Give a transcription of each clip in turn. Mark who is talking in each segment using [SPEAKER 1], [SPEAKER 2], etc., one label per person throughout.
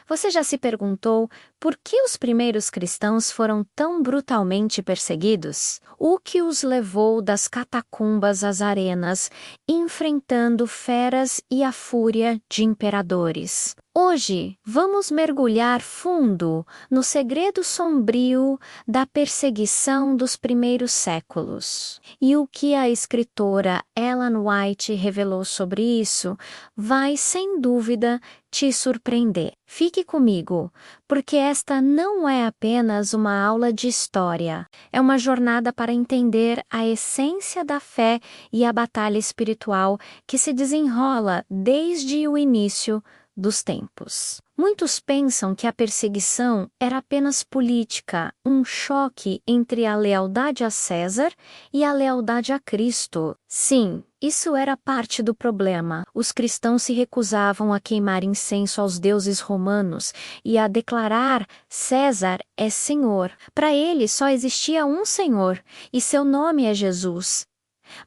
[SPEAKER 1] Você já se perguntou por que os primeiros cristãos foram tão brutalmente perseguidos? O que os levou das catacumbas às arenas, enfrentando feras e a fúria de imperadores? Hoje, vamos mergulhar fundo no segredo sombrio da perseguição dos primeiros séculos. E o que a escritora Ellen White revelou sobre isso vai, sem dúvida, te surpreender. Fique comigo, porque esta não é apenas uma aula de história. É uma jornada para entender a essência da fé e a batalha espiritual que se desenrola desde o início dos tempos. Muitos pensam que a perseguição era apenas política, um choque entre a lealdade a César e a lealdade a Cristo. Sim, isso era parte do problema. Os cristãos se recusavam a queimar incenso aos deuses romanos e a declarar César é Senhor. Para eles só existia um Senhor, e seu nome é Jesus.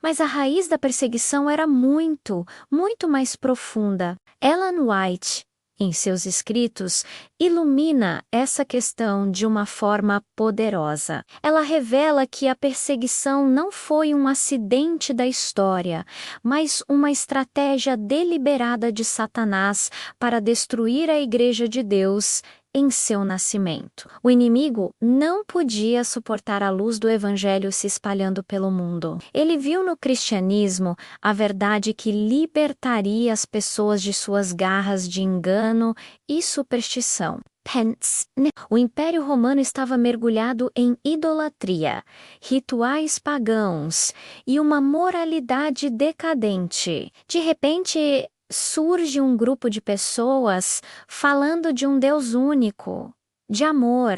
[SPEAKER 1] Mas a raiz da perseguição era muito mais profunda. Ellen White, em seus escritos, ilumina essa questão de uma forma poderosa. Ela revela que a perseguição não foi um acidente da história, mas uma estratégia deliberada de Satanás para destruir a Igreja de Deus em seu nascimento. O inimigo não podia suportar a luz do Evangelho se espalhando pelo mundo. Ele viu no cristianismo a verdade que libertaria as pessoas de suas garras de engano e superstição. O Império Romano estava mergulhado em idolatria, rituais pagãos e uma moralidade decadente. De repente, surge um grupo de pessoas falando de um Deus único, de amor,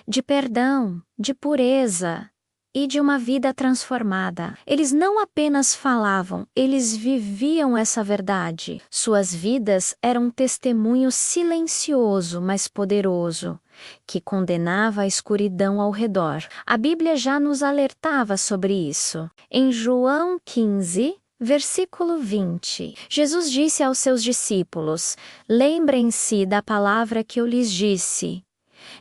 [SPEAKER 1] de perdão, de pureza e de uma vida transformada. Eles não apenas falavam, eles viviam essa verdade. Suas vidas eram um testemunho silencioso, mas poderoso, que condenava a escuridão ao redor. A Bíblia já nos alertava sobre isso. Em João 15, Versículo 20. Jesus disse aos seus discípulos: lembrem-se da palavra que eu lhes disse.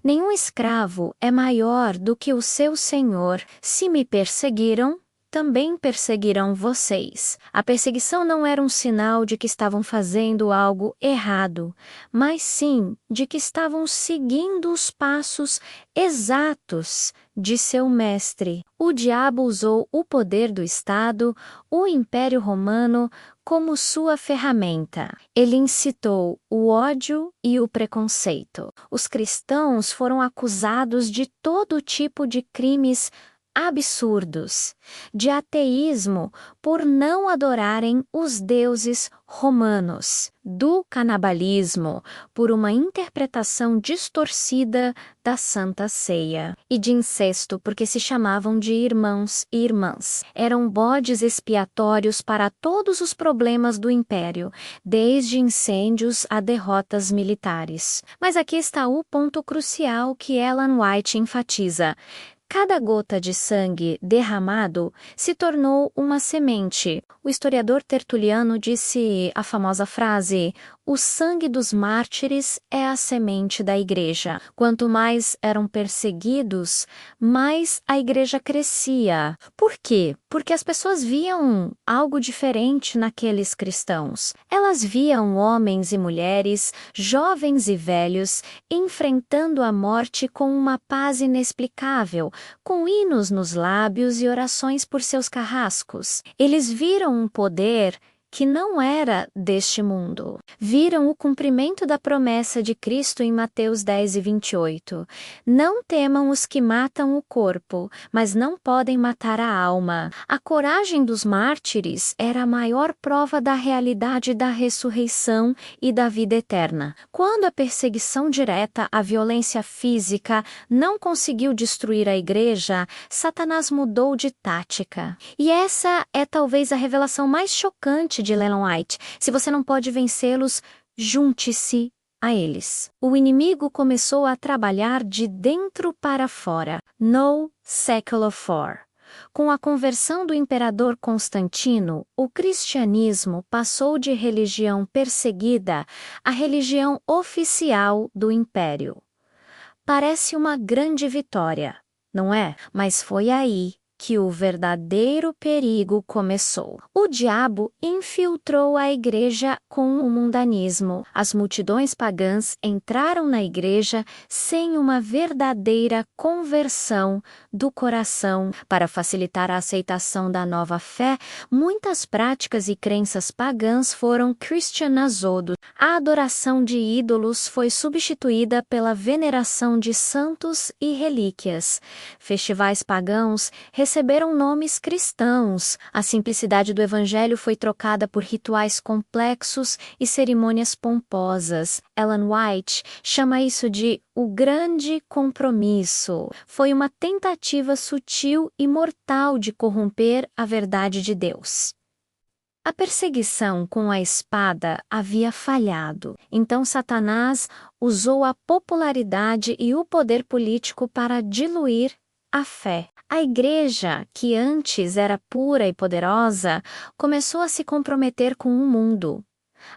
[SPEAKER 1] Nenhum escravo é maior do que o seu senhor. Se me perseguiram, também perseguirão vocês. A perseguição não era um sinal de que estavam fazendo algo errado, mas sim de que estavam seguindo os passos exatos de seu mestre. O diabo usou o poder do Estado, o Império Romano, como sua ferramenta. Ele incitou o ódio e o preconceito. Os cristãos foram acusados de todo tipo de crimes absurdos, de ateísmo por não adorarem os deuses romanos, do canibalismo por uma interpretação distorcida da Santa Ceia, e de incesto porque se chamavam de irmãos e irmãs. Eram bodes expiatórios para todos os problemas do império, desde incêndios a derrotas militares. Mas aqui está o ponto crucial que Ellen White enfatiza. Cada gota de sangue derramado se tornou uma semente. O historiador Tertuliano disse a famosa frase: o sangue dos mártires é a semente da igreja. Quanto mais eram perseguidos, mais a igreja crescia. Por quê? Porque as pessoas viam algo diferente naqueles cristãos. Elas viam homens e mulheres, jovens e velhos, enfrentando a morte com uma paz inexplicável, com hinos nos lábios e orações por seus carrascos. Eles viram um poder que não era deste mundo. Viram o cumprimento da promessa de Cristo em Mateus 10 e 28. Não temam os que matam o corpo, mas não podem matar a alma. A coragem dos mártires era a maior prova da realidade da ressurreição e da vida eterna. Quando a perseguição direta, a violência física, não conseguiu destruir a igreja, Satanás mudou de tática. E essa é talvez a revelação mais chocante de Ellen White. Se você não pode vencê-los, junte-se a eles. O inimigo começou a trabalhar de dentro para fora. No secular for. Com a conversão do imperador Constantino, o cristianismo passou de religião perseguida à religião oficial do império. Parece uma grande vitória, não é? Mas foi aí que o verdadeiro perigo começou. O diabo infiltrou a igreja com o mundanismo. As multidões pagãs entraram na igreja sem uma verdadeira conversão do coração. Para facilitar a aceitação da nova fé, muitas práticas e crenças pagãs foram cristianizadas. A adoração de ídolos foi substituída pela veneração de santos e relíquias. Festivais pagãos receberam nomes cristãos. A simplicidade do evangelho foi trocada por rituais complexos e cerimônias pomposas. Ellen White chama isso de o grande compromisso. Foi uma tentativa sutil e mortal de corromper a verdade de Deus. A perseguição com a espada havia falhado, então Satanás usou a popularidade e o poder político para diluir a fé. A igreja, que antes era pura e poderosa, começou a se comprometer com o mundo.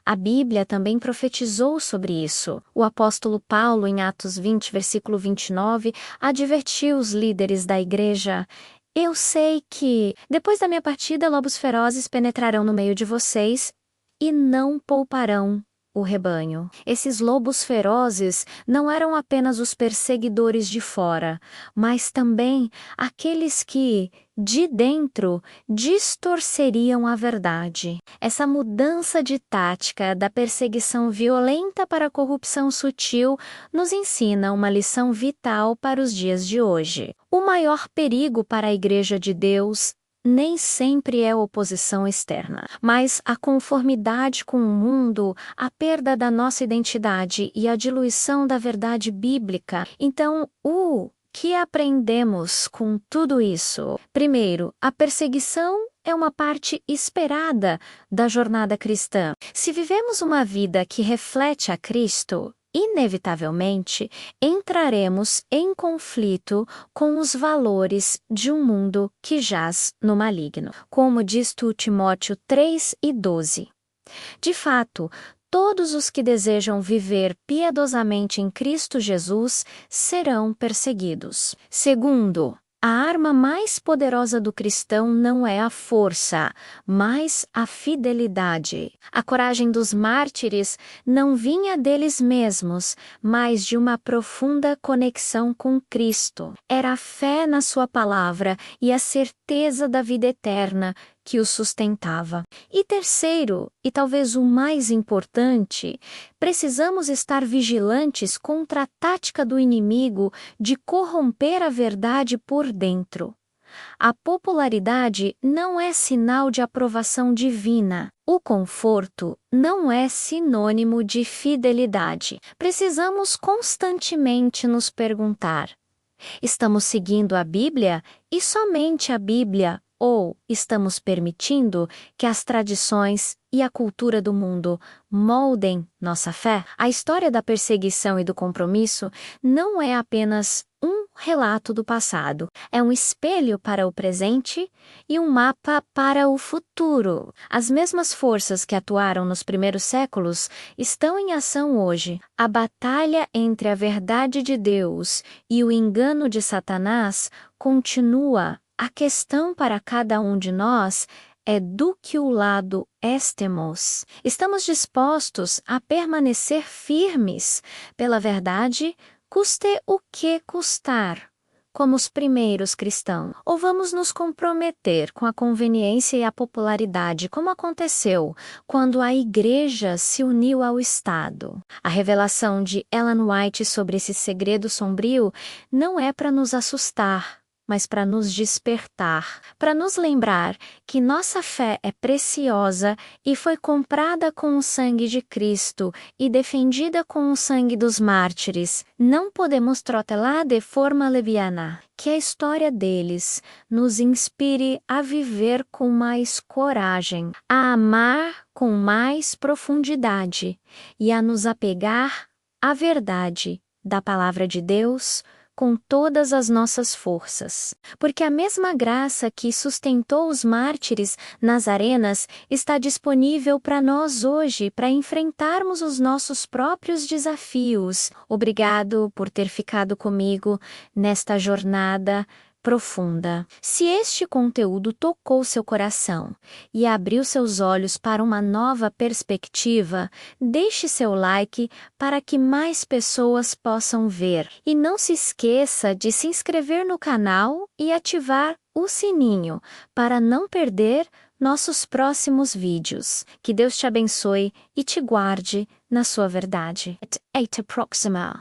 [SPEAKER 1] A Bíblia também profetizou sobre isso. O apóstolo Paulo, em Atos 20, versículo 29, advertiu os líderes da igreja: eu sei que, depois da minha partida, lobos ferozes penetrarão no meio de vocês e não pouparão o rebanho. Esses lobos ferozes não eram apenas os perseguidores de fora, mas também aqueles que, de dentro, distorceriam a verdade. Essa mudança de tática da perseguição violenta para a corrupção sutil nos ensina uma lição vital para os dias de hoje. O maior perigo para a Igreja de Deus nem sempre é oposição externa, mas a conformidade com o mundo, a perda da nossa identidade e a diluição da verdade bíblica. Então, o que aprendemos com tudo isso? Primeiro, a perseguição é uma parte esperada da jornada cristã. Se vivemos uma vida que reflete a Cristo, inevitavelmente entraremos em conflito com os valores de um mundo que jaz no maligno, como diz Timóteo 3:12. De fato, todos os que desejam viver piedosamente em Cristo Jesus serão perseguidos. Segundo, a arma mais poderosa do cristão não é a força, mas a fidelidade. A coragem dos mártires não vinha deles mesmos, mas de uma profunda conexão com Cristo. Era a fé na sua palavra e a certeza da vida eterna que o sustentava. E terceiro, e talvez o mais importante, precisamos estar vigilantes contra a tática do inimigo de corromper a verdade por dentro. A popularidade não é sinal de aprovação divina. O conforto não é sinônimo de fidelidade. Precisamos constantemente nos perguntar: estamos seguindo a Bíblia e somente a Bíblia? Ou estamos permitindo que as tradições e a cultura do mundo moldem nossa fé? A história da perseguição e do compromisso não é apenas um relato do passado. É um espelho para o presente e um mapa para o futuro. As mesmas forças que atuaram nos primeiros séculos estão em ação hoje. A batalha entre a verdade de Deus e o engano de Satanás continua. A questão para cada um de nós é do que o lado estemos. Estamos dispostos a permanecer firmes pela verdade, custe o que custar, como os primeiros cristãos? Ou vamos nos comprometer com a conveniência e a popularidade, como aconteceu quando a Igreja se uniu ao Estado? A revelação de Ellen White sobre esse segredo sombrio não é para nos assustar, mas para nos despertar, para nos lembrar que nossa fé é preciosa e foi comprada com o sangue de Cristo e defendida com o sangue dos mártires. Não podemos trotelar de forma leviana. Que a história deles nos inspire a viver com mais coragem, a amar com mais profundidade e a nos apegar à verdade da Palavra de Deus com todas as nossas forças. Porque a mesma graça que sustentou os mártires nas arenas está disponível para nós hoje, para enfrentarmos os nossos próprios desafios. Obrigado por ter ficado comigo nesta jornada profunda. Se este conteúdo tocou seu coração e abriu seus olhos para uma nova perspectiva, deixe seu like para que mais pessoas possam ver. E não se esqueça de se inscrever no canal e ativar o sininho para não perder nossos próximos vídeos. Que Deus te abençoe e te guarde na sua verdade. At 8 Proxima.